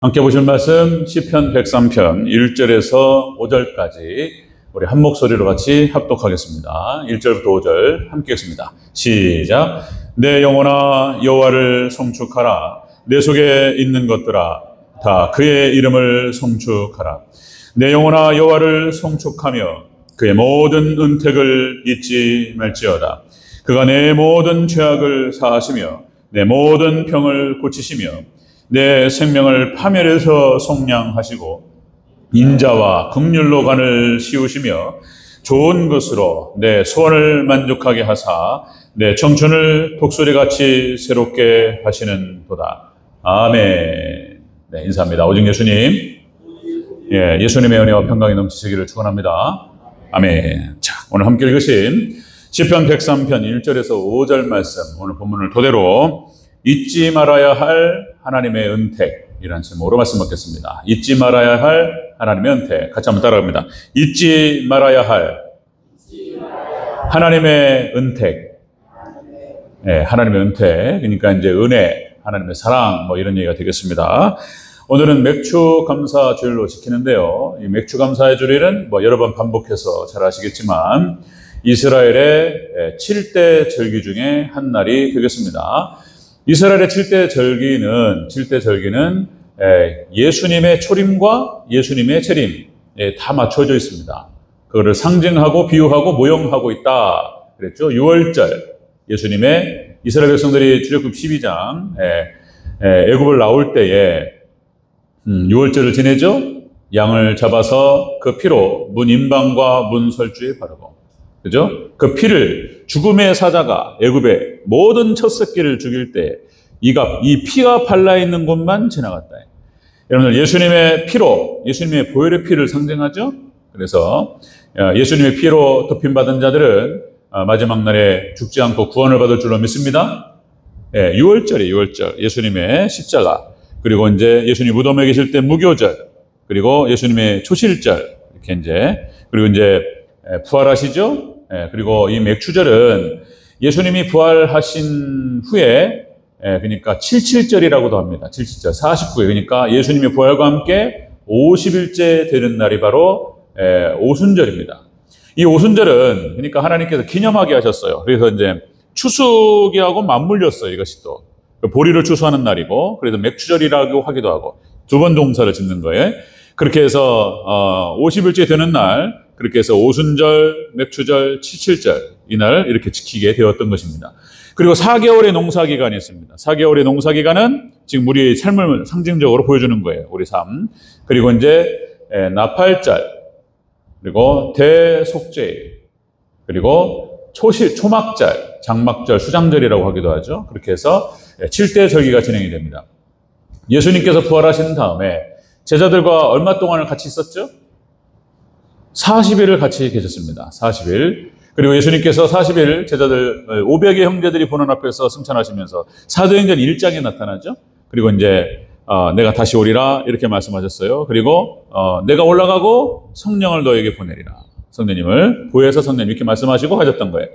함께 보실 말씀 시편 103편 1절에서 5절까지 우리 한 목소리로 같이 합독하겠습니다. 1절부터 5절 함께 읽습니다. 시작. 내 영혼아 여호와를 송축하라. 내 속에 있는 것들아 다 그의 이름을 송축하라. 내 영혼아 여호와를 송축하며 그의 모든 은택을 잊지 말지어다. 그가 내 모든 죄악을 사하시며 내 모든 병을 고치시며 내 생명을 파멸해서 속량하시고 인자와 긍휼로 간을 씌우시며 좋은 것으로 내 소원을 만족하게 하사 내 청춘을 독수리같이 새롭게 하시는도다. 아멘. 네, 인사합니다. 오직 예수님. 예수님의 은혜와 평강이 넘치시기를 축원합니다. 아멘. 자, 오늘 함께 읽으신 시편 103편 1절에서 5절 말씀, 오늘 본문을 토대로 잊지 말아야 할 하나님의 은택이라는 제목으로 말씀 받겠습니다. 잊지 말아야 할 하나님의 은택. 같이 한번 따라갑니다. 잊지 말아야 할 하나님의 은택. 네, 하나님의 은택. 그러니까 이제 은혜, 하나님의 사랑, 뭐 이런 얘기가 되겠습니다. 오늘은 맥추 감사 주일로 지키는데요. 이 맥추 감사의 주일은 뭐 여러 번 반복해서 잘 아시겠지만 이스라엘의 7대 절기 중에 한 날이 되겠습니다. 이스라엘의 7대 절기는 예수님의 초림과 예수님의 재림 다 맞춰져 있습니다. 그거를 상징하고 비유하고 모형하고 있다 그랬죠. 6월절 예수님의 이스라엘 백성들이 출애굽 12장 애굽을 나올 때에 6월절을 지내죠. 양을 잡아서 그 피로 문 임방과 문 설주에 바르고, 그죠? 그 피를 죽음의 사자가 애굽의 모든 첫 새끼를 죽일 때 이 피가 발라 있는 곳만 지나갔다. 여러분들 예수님의 피로, 예수님의 보혈의 피를 상징하죠. 그래서 예수님의 피로 덮임받은 자들은 마지막 날에 죽지 않고 구원을 받을 줄로 믿습니다. 6월절이에요. 6월절 예수님의 십자가, 그리고 이제 예수님 무덤에 계실 때 무교절, 그리고 예수님의 초실절, 이렇게 이제, 그리고 이제 부활하시죠. 그리고 이 맥추절은 예수님이 부활하신 후에, 그러니까 77절이라고도 합니다. 77절, 49일. 그러니까 예수님의 부활과 함께 50일째 되는 날이 바로 오순절입니다. 이 오순절은 그러니까 하나님께서 기념하게 하셨어요. 그래서 이제 추수기하고 맞물렸어요. 이것이 또 보리를 추수하는 날이고, 그래서 맥추절이라고 하기도 하고 두 번 동사를 짓는 거예요. 그렇게 해서 50일째 되는 날, 그렇게 해서 오순절, 맥추절, 칠칠절 이날 이렇게 지키게 되었던 것입니다. 그리고 4개월의 농사기간이 있습니다. 4개월의 농사기간은 지금 우리의 삶을 상징적으로 보여주는 거예요. 우리 삶. 그리고 이제 나팔절, 그리고 대속죄일, 그리고 초막절, 장막절, 수장절이라고 하기도 하죠. 그렇게 해서 7대 절기가 진행이 됩니다. 예수님께서 부활하신 다음에 제자들과 얼마 동안을 같이 있었죠? 40일을 같이 계셨습니다. 40일. 그리고 예수님께서 40일 제자들 500의 형제들이 보는 앞에서 승천하시면서 사도행전 1장에 나타나죠. 그리고 이제 내가 다시 오리라 이렇게 말씀하셨어요. 그리고 내가 올라가고 성령을 너에게 보내리라. 성령님을 보혜사 성령님 이렇게 말씀하시고 하셨던 거예요.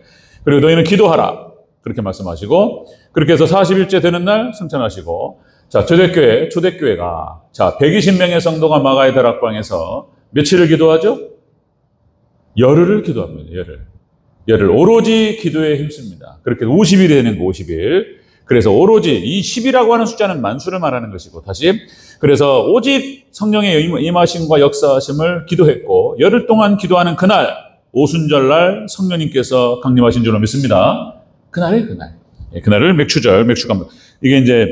그리고 너희는 기도하라 그렇게 말씀하시고, 그렇게 해서 40일째 되는 날 승천하시고, 자, 초대교회가, 자, 120명의 성도가 마가의 다락방에서 며칠을 기도하죠? 열흘을 기도합니다. 열흘. 오로지 기도에 힘씁니다. 그렇게 50일이 되는 거, 50일. 그래서 오로지, 이 10이라고 하는 숫자는 만수를 말하는 것이고, 다시. 그래서 오직 성령의 임하심과 역사하심을 기도했고, 열흘 동안 기도하는 그날, 오순절날 성령님께서 강림하신 줄로 믿습니다. 그날이에요, 그날. 그날을 맥추절, 맥추감. 이게 이제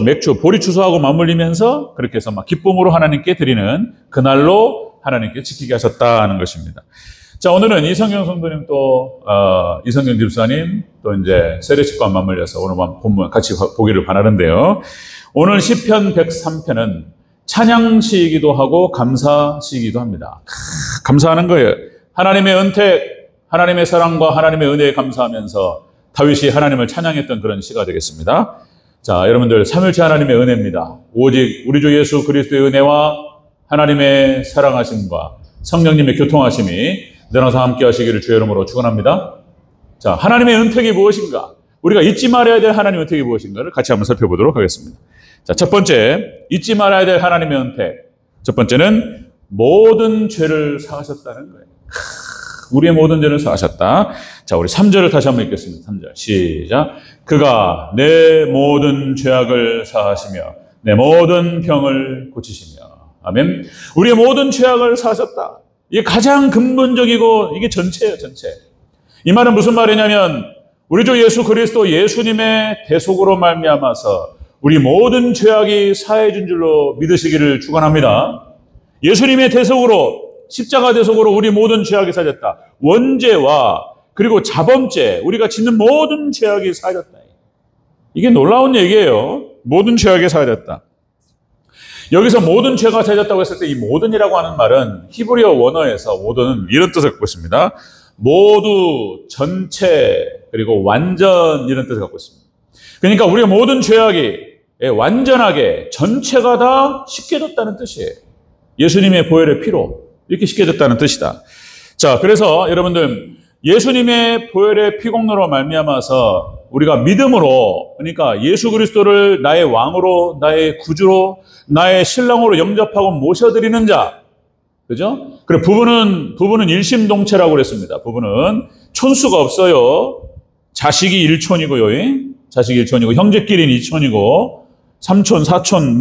맥추, 보리 추수하고 맞물리면서 그렇게 해서 막 기쁨으로 하나님께 드리는 그날로 하나님께 지키게 하셨다는 것입니다. 자, 오늘은 이성경 성도님 이성경 집사님 또 이제 세례식과 맞물려서 오늘 본문 같이 보기를 바라는데요. 오늘 시편 103편은 찬양시이기도 하고 감사시이기도 합니다. 감사하는 거예요. 하나님의 은택, 하나님의 사랑과 하나님의 은혜에 감사하면서 다윗이 하나님을 찬양했던 그런 시가 되겠습니다. 자, 여러분들 삼일체 하나님의 은혜입니다. 오직 우리 주 예수 그리스도의 은혜와 하나님의 사랑하심과 성령님의 교통하심이 늘 항상 함께 하시기를 주의 이름으로 축원합니다. 자, 하나님의 은택이 무엇인가? 우리가 잊지 말아야 될 하나님의 은택이 무엇인가를 같이 한번 살펴보도록 하겠습니다. 자, 첫 번째, 잊지 말아야 될 하나님의 은혜. 첫 번째는 모든 죄를 사하셨다는 거예요. 우리의 모든 죄를 사하셨다. 자, 우리 3절을 다시 한번 읽겠습니다. 3절. 시작. 그가 내 모든 죄악을 사하시며 내 모든 병을 고치시며. 아멘. 우리의 모든 죄악을 사하셨다. 이게 가장 근본적이고 이게 전체예요, 전체. 이 말은 무슨 말이냐면 우리 주 예수 그리스도 예수님의 대속으로 말미암아서 우리 모든 죄악이 사해진 줄로 믿으시기를 축원합니다. 예수님의 대속으로, 십자가 대속으로 우리 모든 죄악이 사해졌다. 원죄와 그리고 자범죄, 우리가 짓는 모든 죄악이 사해졌다. 이게 놀라운 얘기예요. 모든 죄악이 사해졌다. 여기서 모든 죄가 사해졌다고 했을 때 이 모든이라고 하는 말은 히브리어 원어에서 모든은 이런 뜻을 갖고 있습니다. 모두, 전체, 그리고 완전 이런 뜻을 갖고 있습니다. 그러니까 우리의 모든 죄악이 완전하게 전체가 다 씻겨졌다는 뜻이에요. 예수님의 보혈의 피로 이렇게 씻겨졌다는 뜻이다. 자, 그래서 여러분들 예수님의 보혈의 피공로로 말미암아서 우리가 믿음으로, 그러니까 예수 그리스도를 나의 왕으로, 나의 구주로, 나의 신랑으로 영접하고 모셔드리는 자, 그죠? 그래, 부부는 일심동체라고 그랬습니다. 부부는 촌수가 없어요. 자식이 일촌이고요. 자식이 일촌이고, 형제끼리는 이촌이고, 삼촌, 사촌,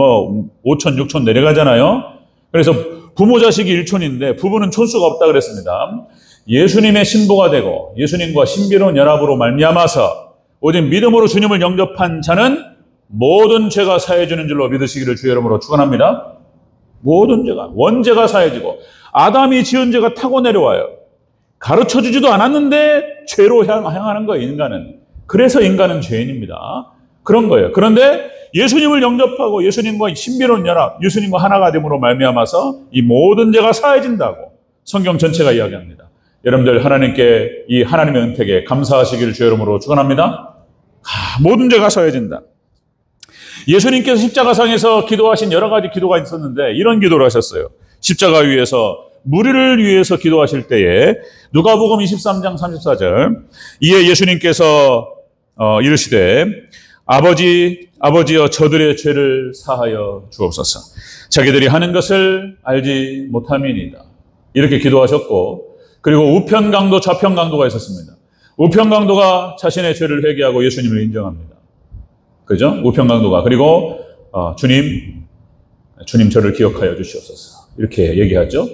오촌, 육촌 내려가잖아요. 그래서 부모 자식이 일촌인데, 부부는 촌수가 없다 그랬습니다. 예수님의 신부가 되고, 예수님과 신비로운 연합으로 말미암아서, 오직 믿음으로 주님을 영접한 자는 모든 죄가 사해지는 줄로 믿으시기를 주의 이름으로 축원합니다. 모든 죄가, 원죄가 사해지고, 아담이 지은 죄가 타고 내려와요. 가르쳐주지도 않았는데 죄로 향하는 거예요, 인간은. 그래서 인간은 죄인입니다. 그런 거예요. 그런데 예수님을 영접하고 예수님과 신비로운 연합, 예수님과 하나가 됨으로 말미암아서 이 모든 죄가 사해진다고 성경 전체가 이야기합니다. 여러분들 하나님께 이 하나님의 은택에 감사하시기를 주의 이름으로 축원합니다. 모든 죄가 사해진다. 예수님께서 십자가상에서 기도하신 여러 가지 기도가 있었는데 이런 기도를 하셨어요. 십자가 위에서 무리를 위해서 기도하실 때에 누가복음 23장 34절 이에 예수님께서 이르시되 아버지여 저들의 죄를 사하여 주옵소서. 자기들이 하는 것을 알지 못함이니이다. 이렇게 기도하셨고, 그리고 우편강도 좌편강도가 있었습니다. 우편강도가 자신의 죄를 회개하고 예수님을 인정합니다. 그죠? 우편강도가. 그리고 주님 저를 기억하여 주시옵소서. 이렇게 얘기하죠.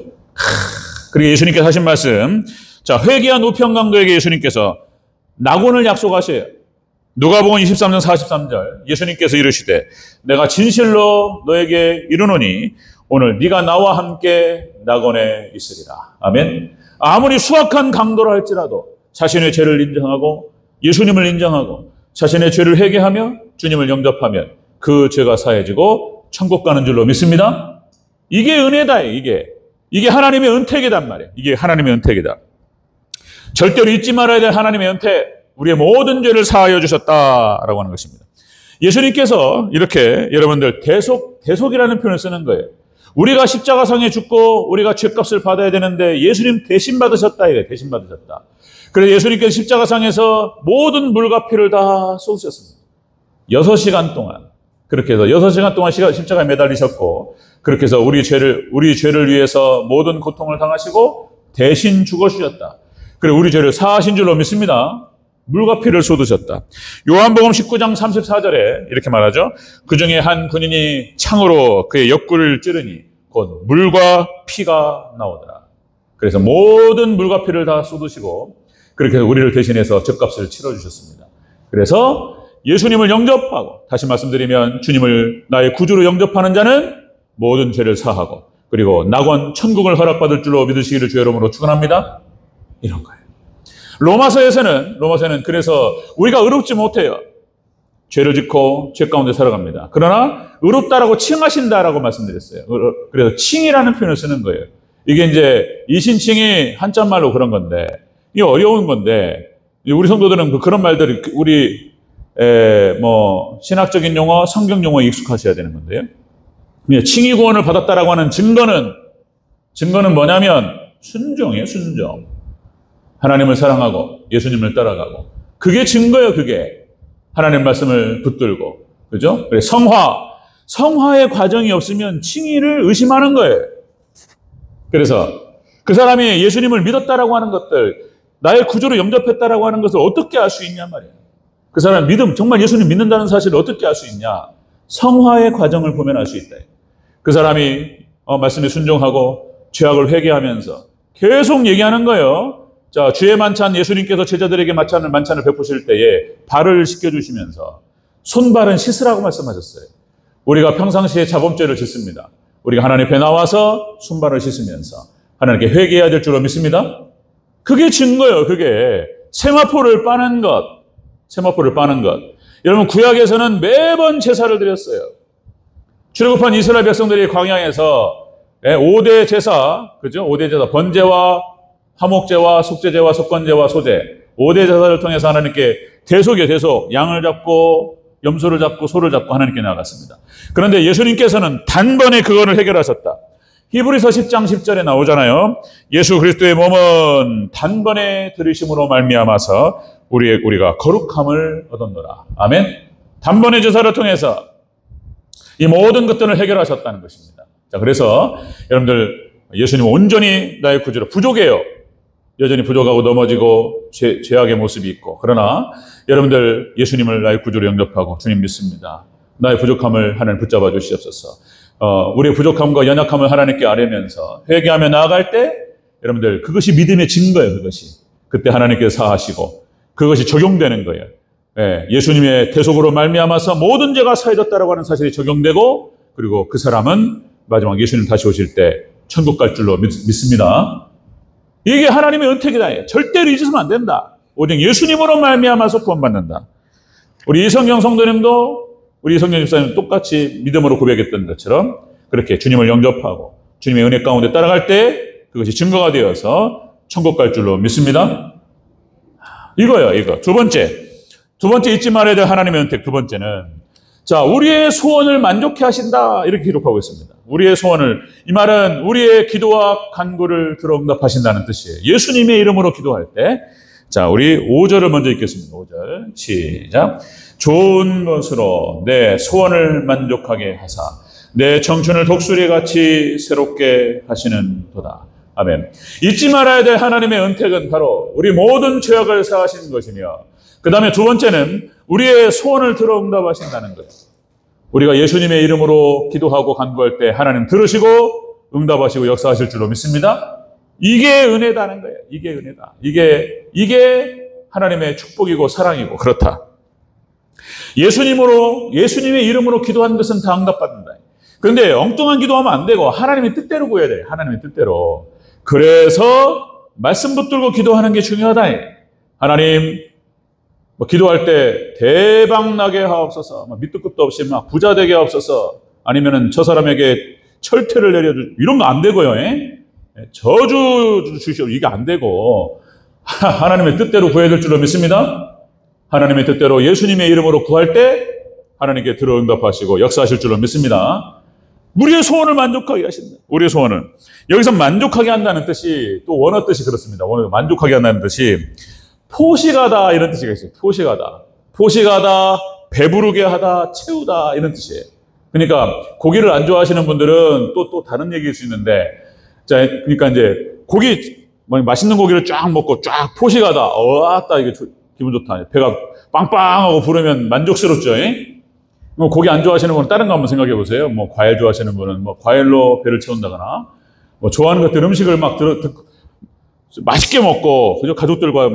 그리고 예수님께서 하신 말씀, 자, 회개한 우편강도에게 예수님께서 낙원을 약속하셔요. 누가복음 23장 43절 예수님께서 이르시되 내가 진실로 너에게 이르노니 오늘 네가 나와 함께 낙원에 있으리라. 아멘. 아무리 수악한 강도라 할지라도 자신의 죄를 인정하고 예수님을 인정하고 자신의 죄를 회개하며 주님을 영접하면 그 죄가 사해지고 천국 가는 줄로 믿습니다. 이게 은혜다. 이게 하나님의 은택이단 말이에요. 이게 하나님의 은택이다. 절대로 잊지 말아야 될 하나님의 은택, 우리의 모든 죄를 사하여 주셨다라고 하는 것입니다. 예수님께서 이렇게 여러분들 대속이라는 표현을 쓰는 거예요. 우리가 십자가상에 죽고 우리가 죄값을 받아야 되는데 예수님 대신 받으셨다. 이거예요. 대신 받으셨다. 그래서 예수님께서 십자가상에서 모든 물과 피를 다 쏟으셨습니다. 6시간 동안. 그렇게 해서 6시간 동안 십자가에 매달리셨고, 그렇게 해서 우리 죄를 위해서 모든 고통을 당하시고 대신 죽어주셨다. 그리고 우리 죄를 사하신 줄로 믿습니다. 물과 피를 쏟으셨다. 요한복음 19장 34절에 이렇게 말하죠. 그 중에 한 군인이 창으로 그의 옆구리를 찌르니 곧 물과 피가 나오더라. 그래서 모든 물과 피를 다 쏟으시고 그렇게 해서 우리를 대신해서 죗값을 치러주셨습니다. 그래서 예수님을 영접하고, 다시 말씀드리면 주님을 나의 구주로 영접하는 자는 모든 죄를 사하고 그리고 낙원 천국을 허락받을 줄로 믿으시기를 주의 이름으로 축원합니다. 이런 거예요. 로마서에서는 그래서 우리가 의롭지 못해요. 죄를 짓고 죄 가운데 살아갑니다. 그러나 의롭다라고 칭하신다라고 말씀드렸어요. 그래서 칭이라는 표현을 쓰는 거예요. 이게 이제 이신칭이 한자말로 그런 건데, 이게 어려운 건데, 우리 성도들은 그런 말들이 우리 신학적인 용어, 성경 용어에 익숙하셔야 되는 건데요. 칭의 구원을 받았다라고 하는 증거는 뭐냐면 순종이에요. 순종. 하나님을 사랑하고 예수님을 따라가고, 그게 증거예요. 그게 하나님 말씀을 붙들고, 그죠? 그래, 성화의 과정이 없으면 칭의를 의심하는 거예요. 그래서 그 사람이 예수님을 믿었다라고 하는 것들, 나의 구주로 영접했다라고 하는 것을 어떻게 알 수 있냐 말이에요. 그 사람 믿음, 정말 예수님 믿는다는 사실을 어떻게 알 수 있냐? 성화의 과정을 보면 알 수 있다. 그 사람이 말씀에 순종하고 죄악을 회개하면서 계속 얘기하는 거예요. 자, 주의 만찬, 예수님께서 제자들에게 만찬을 베푸실 때에 발을 씻겨주시면서 손발은 씻으라고 말씀하셨어요. 우리가 평상시에 자범죄를 짓습니다. 우리가 하나님 앞에 나와서 손발을 씻으면서 하나님께 회개해야 될 줄로 믿습니다. 그게 증거예요. 그게 세마포를 빠는 것. 세마포를 빠는 것. 여러분, 구약에서는 매번 제사를 드렸어요. 출애굽한 이스라엘 백성들이 광야에서 5대 제사, 그죠? 5대 제사, 번제와 화목제와 속죄제와 속건제와 소제, 5대 제사를 통해서 하나님께 대속, 양을 잡고 염소를 잡고 소를 잡고 하나님께 나아갔습니다. 그런데 예수님께서는 단번에 그거를 해결하셨다. 히브리서 10장 10절에 나오잖아요. 예수 그리스도의 몸은 단번에 들이심으로 말미암아서 우리가 거룩함을 얻었노라. 아멘. 단번에 제사를 통해서 이 모든 것들을 해결하셨다는 것입니다. 자, 그래서 여러분들 예수님은 온전히 나의 구주로 부족해요. 여전히 부족하고 넘어지고 죄악의 모습이 있고, 그러나 여러분들 예수님을 나의 구주로 영접하고 주님 믿습니다. 나의 부족함을 하나님 붙잡아 주시옵소서. 우리의 부족함과 연약함을 하나님께 아뢰면서 회개하며 나아갈 때 여러분들 그것이 믿음의 증거예요. 그것이 그때 하나님께서 사하시고 그것이 적용되는 거예요. 예수님의 대속으로 말미암아서 모든 죄가 사해졌다라고 하는 사실이 적용되고, 그리고 그 사람은 마지막 예수님 다시 오실 때 천국 갈 줄로 믿습니다. 이게 하나님의 은택이다. 절대로 잊으면 안 된다. 오직 예수님으로 말미암아서 구원받는다. 우리 이성경 성도님도, 우리 이성경 집사님 똑같이 믿음으로 고백했던 것처럼 그렇게 주님을 영접하고 주님의 은혜 가운데 따라갈 때 그것이 증거가 되어서 천국 갈 줄로 믿습니다. 이거요, 이거. 두 번째 잊지 말아야 될 하나님의 은택. 두 번째는, 자, 우리의 소원을 만족해 하신다. 이렇게 기록하고 있습니다. 우리의 소원을, 이 말은 우리의 기도와 간구를 들어 응답하신다는 뜻이에요. 예수님의 이름으로 기도할 때. 자, 우리 5절을 먼저 읽겠습니다. 5절. 시작. 좋은 것으로 내 소원을 만족하게 하사 내 청춘을 독수리같이 새롭게 하시는 도다. 아멘. 잊지 말아야 될 하나님의 은택은 바로 우리 모든 죄악을 사하시는 것이며, 그 다음에 두 번째는 우리의 소원을 들어 응답하신다는 거예요. 우리가 예수님의 이름으로 기도하고 간구할 때 하나님 들으시고 응답하시고 역사하실 줄로 믿습니다. 이게 은혜다는 거예요. 이게 은혜다. 이게 하나님의 축복이고 사랑이고 그렇다. 예수님의 이름으로 기도하는 것은 다 응답받는다. 그런데 엉뚱한 기도하면 안 되고 하나님의 뜻대로 구해야 돼요. 하나님의 뜻대로. 그래서 말씀 붙들고 기도하는 게 중요하다. 하나님, 기도할 때 대박 나게 하옵소서, 밑도 끝도 없이 막 부자 되게 하옵소서, 아니면은 저 사람에게 철퇴를 내려주, 이런 거 안 되고요. 저주 주시오, 이게 안 되고 하나님의 뜻대로 구해야 될 줄로 믿습니다. 하나님의 뜻대로 예수님의 이름으로 구할 때 하나님께 들어 응답하시고 역사하실 줄로 믿습니다. 우리의 소원을 만족하게 하신다. 우리의 소원을. 여기서 만족하게 한다는 뜻이 또 원어 뜻이 그렇습니다. 만족하게 한다는 뜻이 포식하다 이런 뜻이 있어요. 포식하다, 배부르게 하다, 채우다 이런 뜻이에요. 그러니까 고기를 안 좋아하시는 분들은 또 다른 얘기일 수 있는데, 자, 그러니까 이제 맛있는 고기를 쫙 먹고 쫙 포식하다. 왔다, 이게 기분 좋다. 배가 빵빵하고 부르면 만족스럽죠. 고기 안 좋아하시는 분은 다른 거 한번 생각해 보세요. 과일 좋아하시는 분은 과일로 배를 채운다거나, 좋아하는 것들 음식을 맛있게 먹고, 그죠? 가족들과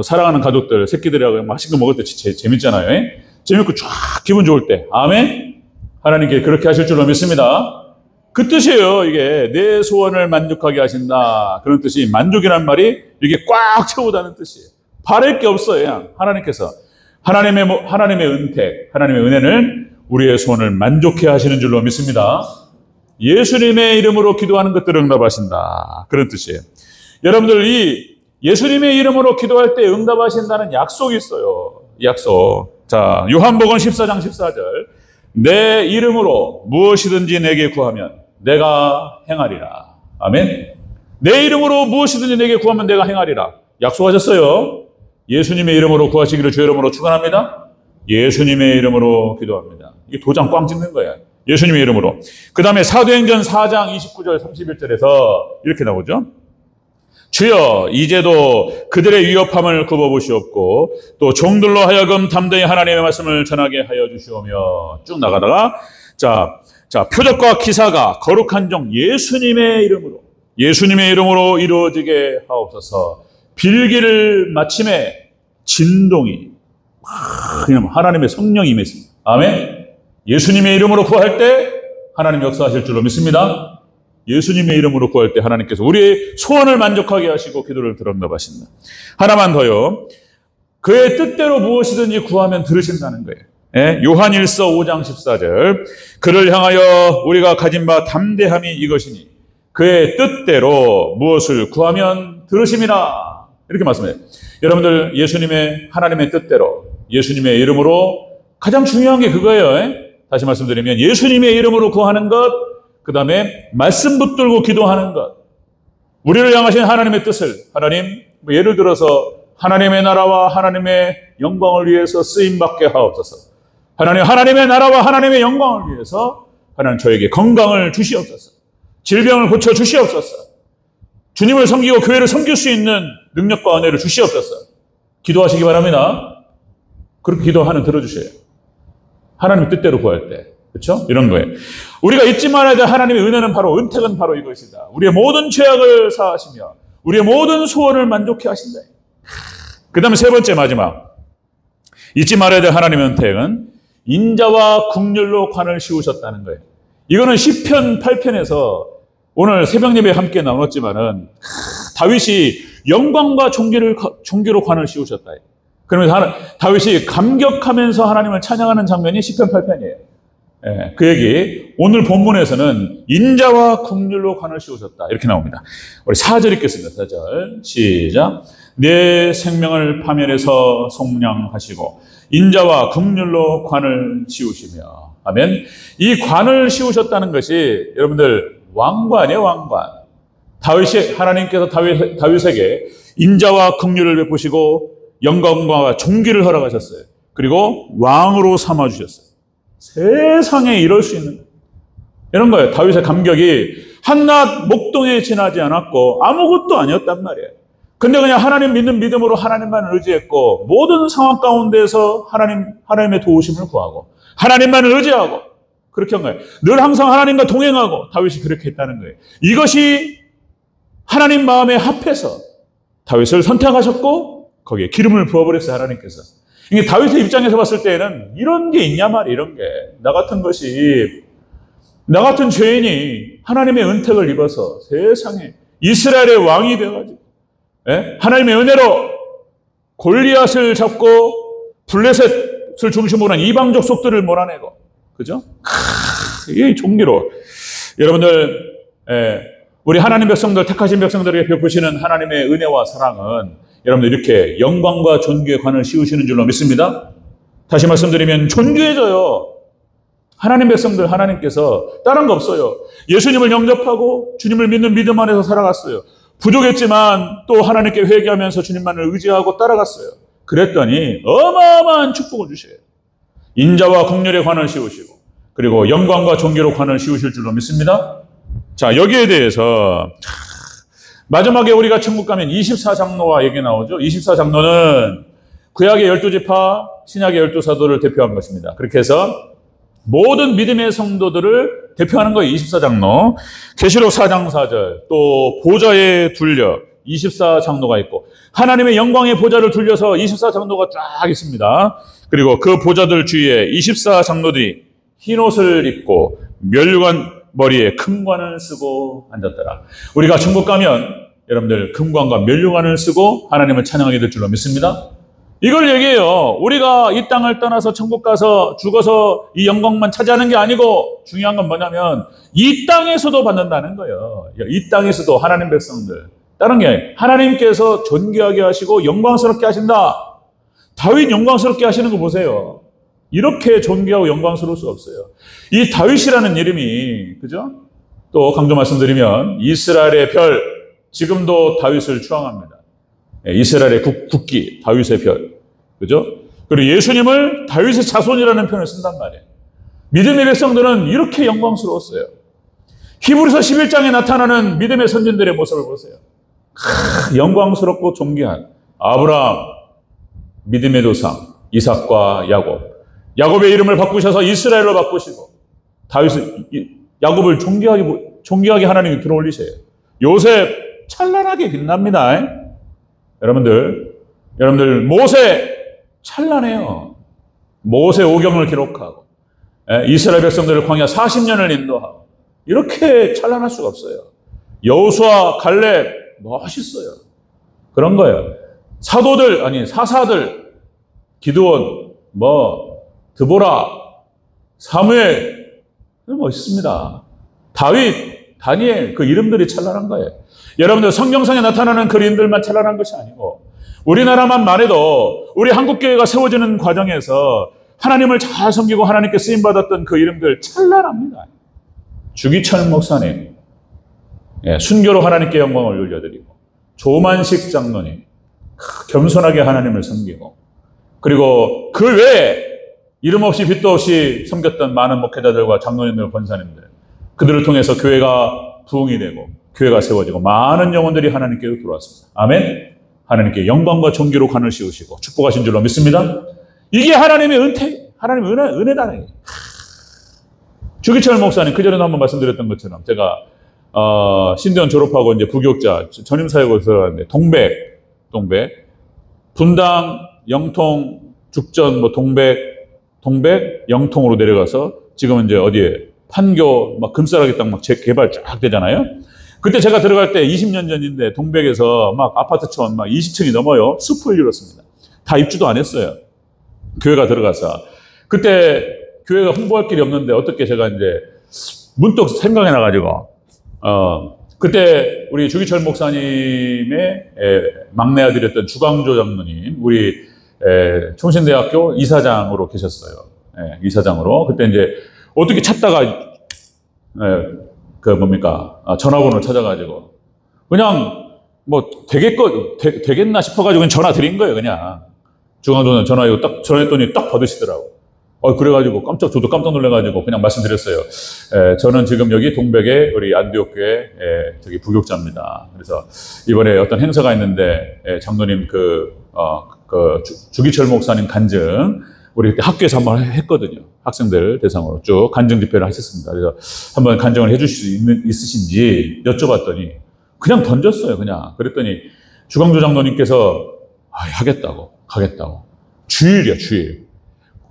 사랑하는 가족들, 새끼들이랑 맛있게 먹을 때 재밌잖아요. 재밌고 쫙 기분 좋을 때. 아멘? 하나님께 그렇게 하실 줄로 믿습니다. 그 뜻이에요. 이게 내 소원을 만족하게 하신다. 그런 뜻이, 만족이란 말이 이게 꽉 채우다는 뜻이에요. 바랄 게 없어요. 하나님께서. 하나님의 은택, 하나님의 은혜는 우리의 소원을 만족해 하시는 줄로 믿습니다. 예수님의 이름으로 기도하는 것들을 응답하신다. 그런 뜻이에요. 여러분들, 이 예수님의 이름으로 기도할 때 응답하신다는 약속이 있어요. 약속. 자, 요한복음 14장 14절. 내 이름으로 무엇이든지 내게 구하면 내가 행하리라. 아멘. 내 이름으로 무엇이든지 내게 구하면 내가 행하리라. 약속하셨어요. 예수님의 이름으로 구하시기를 주 이름으로 축원합니다. 예수님의 이름으로 기도합니다. 이게 도장 꽝 찍는 거예요. 예수님의 이름으로. 그 다음에 사도행전 4장 29절 31절에서 이렇게 나오죠. 주여 이제도 그들의 위협함을 굽어보시옵고 또 종들로 하여금 담대히 하나님의 말씀을 전하게 하여 주시오며 쭉 나가다가 자 표적과 기사가 거룩한 종 예수님의 이름으로 이루어지게 하옵소서. 빌기를 마침에 진동이 그냥 하나님의 성령이 임했습니다. 아멘. 예수님의 이름으로 구할 때 하나님 역사하실 줄로 믿습니다. 예수님의 이름으로 구할 때 하나님께서 우리의 소원을 만족하게 하시고 기도를 들어응답하신다. 하나만 더요. 그의 뜻대로 무엇이든지 구하면 들으신다는 거예요. 예? 요한 1서 5장 14절 그를 향하여 우리가 가진 바 담대함이 이것이니 그의 뜻대로 무엇을 구하면 들으심이라. 이렇게 말씀해요. 여러분들 예수님의 하나님의 뜻대로 예수님의 이름으로 가장 중요한 게 그거예요. 예? 다시 말씀드리면 예수님의 이름으로 구하는 것, 그 다음에 말씀 붙들고 기도하는 것, 우리를 향하신 하나님의 뜻을 하나님 예를 들어서 하나님의 나라와 하나님의 영광을 위해서 쓰임받게 하옵소서. 하나님의 나라와 하나님의 영광을 위해서 하나님 저에게 건강을 주시옵소서. 질병을 고쳐 주시옵소서. 주님을 섬기고 교회를 섬길 수 있는 능력과 은혜를 주시옵소서. 기도하시기 바랍니다. 그렇게 기도하는 들어주셔요. 하나님 뜻대로 구할 때. 그렇죠? 이런 거예요. 우리가 잊지 말아야 될 하나님의 은혜는 바로 은택은 바로 이것이다. 우리의 모든 죄악을 사하시며 우리의 모든 소원을 만족해 하신다. 그 다음에 세 번째 마지막. 잊지 말아야 될 하나님의 은택은 인자와 긍휼로 관을 씌우셨다는 거예요. 이거는 시편 8편에서 오늘 새벽 예배에 함께 나눴지만은 다윗이 영광과 존귀로 관을 씌우셨다. 그러면서 다윗이 감격하면서 하나님을 찬양하는 장면이 시편 8편이에요. 예, 그 얘기 오늘 본문에서는 인자와 긍휼로 관을 씌우셨다 이렇게 나옵니다. 우리 4절 읽겠습니다. 4절 시작. 내 생명을 파멸해서 속량하시고 인자와 긍휼로 관을 씌우시며. 아멘. 이 관을 씌우셨다는 것이 여러분들 왕관이에요. 왕관. 하나님께서 다윗에게 인자와 긍휼을 베푸시고 영광과 존귀를 허락하셨어요. 그리고 왕으로 삼아주셨어요. 세상에 이럴 수 있는 이런 거예요. 다윗의 감격이 한낱 목동에 지나지 않았고 아무것도 아니었단 말이에요. 근데 그냥 하나님 믿는 믿음으로 하나님만 의지했고 모든 상황 가운데서 하나님의 도우심을 구하고 하나님만을 의지하고 그렇게 한 거예요. 늘 항상 하나님과 동행하고 다윗이 그렇게 했다는 거예요. 이것이 하나님 마음에 합해서 다윗을 선택하셨고 거기에 기름을 부어버렸어요. 하나님께서. 이게 다윗의 입장에서 봤을 때는 이런 게 있냐 말이에요. 이런 게. 나 같은 죄인이 하나님의 은택을 입어서 세상에 이스라엘의 왕이 되어가지고 하나님의 은혜로 골리앗을 잡고 블레셋을 중심으로 한 이방족 속들을 몰아내고 그죠? 이게 존귀로 여러분들 우리 하나님 백성들 택하신 백성들에게 베푸시는 하나님의 은혜와 사랑은 여러분들 이렇게 영광과 존귀의 관을 씌우시는 줄로 믿습니다. 다시 말씀드리면 존귀해져요. 하나님 백성들 하나님께서 다른 거 없어요. 예수님을 영접하고 주님을 믿는 믿음 안에서 살아갔어요. 부족했지만 또 하나님께 회개하면서 주님만을 의지하고 따라갔어요. 그랬더니 어마어마한 축복을 주셔요. 인자와 긍휼의 관을 씌우시고 그리고 영광과 존귀로 관을 씌우실 줄로 믿습니다. 자, 여기에 대해서 마지막에 우리가 천국 가면 24장로와 얘기 나오죠. 24장로는 구약의 12지파, 신약의 12사도를 대표한 것입니다. 그렇게 해서 모든 믿음의 성도들을 대표하는 거예요. 24장로. 계시록 4장 4절. 또 보좌에 둘려 24장로가 있고 하나님의 영광의 보좌를 둘려서 24장로가 쫙 있습니다. 그리고 그 보좌들 주위에 24장로들이 흰옷을 입고 면류관 머리에 금관을 쓰고 앉았더라. 우리가 천국 가면 여러분들 금관과 면류관을 쓰고 하나님을 찬양하게 될 줄로 믿습니다. 이걸 얘기해요. 우리가 이 땅을 떠나서 천국 가서 죽어서 이 영광만 차지하는 게 아니고 중요한 건 뭐냐면 이 땅에서도 받는다는 거예요. 이 땅에서도 하나님 백성들. 다른 게 하나님께서 존귀하게 하시고 영광스럽게 하신다. 다윗 영광스럽게 하시는 거 보세요. 이렇게 존귀하고 영광스러울 수 없어요. 이 다윗이라는 이름이 그죠? 또 강조 말씀드리면 이스라엘의 별 지금도 다윗을 추앙합니다. 이스라엘의 국기 다윗의 별 그죠? 그리고 예수님을 다윗의 자손이라는 표현을 쓴단 말이에요. 믿음의 백성들은 이렇게 영광스러웠어요. 히브리서 11장에 나타나는 믿음의 선진들의 모습을 보세요. 영광스럽고 존귀한 아브라함, 믿음의 조상, 이삭과 야곱. 야곱의 이름을 바꾸셔서 이스라엘로 바꾸시고, 다윗은 야곱을 존귀하게 하나님이 들어올리세요. 요셉 찬란하게 빛납니다. 여러분들 모세 찬란해요. 모세 오경을 기록하고 이스라엘 백성들을 광야 40년을 인도하고 이렇게 찬란할 수가 없어요. 여호수아, 갈렙 멋있어요. 그런 거예요. 사사들, 기드온, 드보라, 사무엘 멋있습니다. 다윗, 다니엘 그 이름들이 찬란한 거예요. 여러분들 성경상에 나타나는 그림들만 찬란한 것이 아니고 우리나라만 말해도 우리 한국교회가 세워지는 과정에서 하나님을 잘 섬기고 하나님께 쓰임받았던 그 이름들 찬란합니다. 주기철 목사님, 순교로 하나님께 영광을 올려드리고, 조만식 장로님 겸손하게 하나님을 섬기고, 그리고 그 외에 이름 없이 빛도 없이 섬겼던 많은 목회자들과 장로님들, 권사님들, 그들을 통해서 교회가 부흥이 되고 교회가 세워지고 많은 영혼들이 하나님께로 들어왔습니다. 아멘. 하나님께 영광과 존귀로 관을 씌우시고 축복하신 줄로 믿습니다. 이게 하나님의 하나님의 은혜다. 주기철 목사님, 그전에도 한번 말씀드렸던 것처럼 제가 신대원 졸업하고 이제 부교육자 전임 사역을 들어갔는데 동백, 분당, 영통, 죽전, 동백, 영통으로 내려가서 지금은 이제 어디에 판교 막 금싸라기 땅 막 재개발 쫙 되잖아요. 그때 제가 들어갈 때 20년 전인데 동백에서 막 아파트촌 막 20층이 넘어요. 숲을 이뤘습니다. 다 입주도 안 했어요. 교회가 들어가서. 그때 교회가 홍보할 길이 없는데 어떻게 제가 이제 문득 생각이 나가지고 그때 우리 주기철 목사님의 막내 아들이었던 주광조 장로님, 우리 총신대학교 이사장으로 계셨어요. 이사장으로. 그때 이제 어떻게 찾다가 전화번호를 찾아가지고 그냥 되겠나 싶어가지고 그냥 전화 드린 거예요. 그냥 주광조는 전화하고 딱 전화했더니 딱 받으시더라고. 그래가지고 저도 깜짝 놀라가지고 그냥 말씀드렸어요. 저는 지금 여기 동백의 우리 안디옥교회 저기 부교육자입니다. 그래서 이번에 어떤 행사가 있는데 장로님 주기철 목사님 간증 우리 그때 학교에서 한번 했거든요. 학생들 대상으로 쭉 간증 집회를 하셨습니다. 그래서 한번 간증을 해주실 수 있으신지 여쭤봤더니 그냥 던졌어요. 그냥. 그랬더니 주광조 장로님께서 가겠다고. 주일이야, 주일.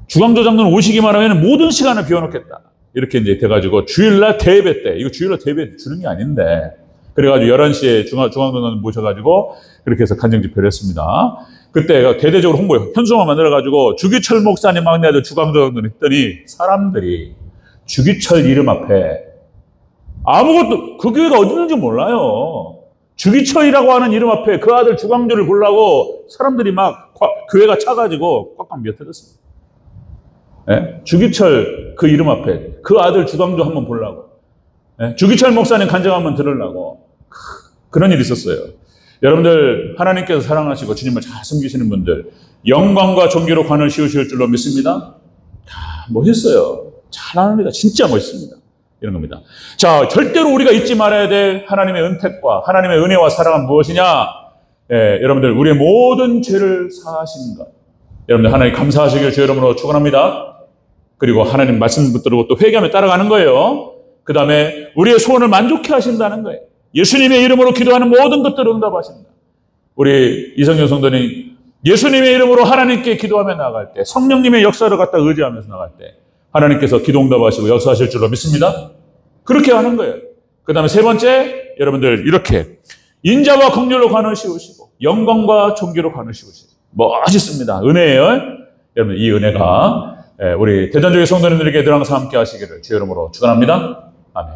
주광조 장로는 오시기만 하면 모든 시간을 비워놓겠다. 이렇게 이제 돼가지고 주일날 대예배 때, 이거 주일날 대예배 주는 게 아닌데, 그래가지고 11시에 주광조 장로님 모셔가지고 그렇게 해서 간증 집회를 했습니다. 그때 대대적으로 홍보에 현수막 만들어가지고 주기철 목사님 막내 아들 주광조 장로님 했더니 사람들이 주기철 이름 앞에 아무것도 그 교회가 어디 있는지 몰라요. 주기철이라고 하는 이름 앞에 그 아들 주광조를 보려고 사람들이 막 교회가 차가지고 꽉꽉 미어터졌습니다. 주기철 그 이름 앞에 그 아들 주광조 한번 보려고, 주기철 목사님 간증 한번 들으려고 그런 일이 있었어요. 여러분들 하나님께서 사랑하시고 주님을 잘 섬기시는 분들 영광과 존귀로 관을 씌우실 줄로 믿습니다. 멋있어요. 잘합니다. 진짜 멋있습니다. 이런 겁니다. 자, 절대로 우리가 잊지 말아야 될 하나님의 은택과 하나님의 은혜와 사랑은 무엇이냐? 여러분들 우리의 모든 죄를 사하신 것. 여러분들 하나님 감사하시길 주의 이름으로 축원합니다. 그리고 하나님 말씀 붙들고 또 회개하며 따라가는 거예요. 그 다음에 우리의 소원을 만족해 하신다는 거예요. 예수님의 이름으로 기도하는 모든 것들을 응답하신다. 우리 이성경 성도님 예수님의 이름으로 하나님께 기도하며 나아갈 때, 성령님의 역사를 갖다 의지하면서 나갈 때 하나님께서 기도 응답하시고 역사하실 줄로 믿습니다. 그렇게 하는 거예요. 그 다음에 세 번째, 여러분들 이렇게 인자와 긍휼로 관을 씌우시고 영광과 존귀로 관을 씌우시고 멋있습니다. 은혜예요. 여러분 이 은혜가 우리 대전적인 성도님들에게 늘 항상 함께 하시기를 주의 이름으로 축원합니다. 아멘.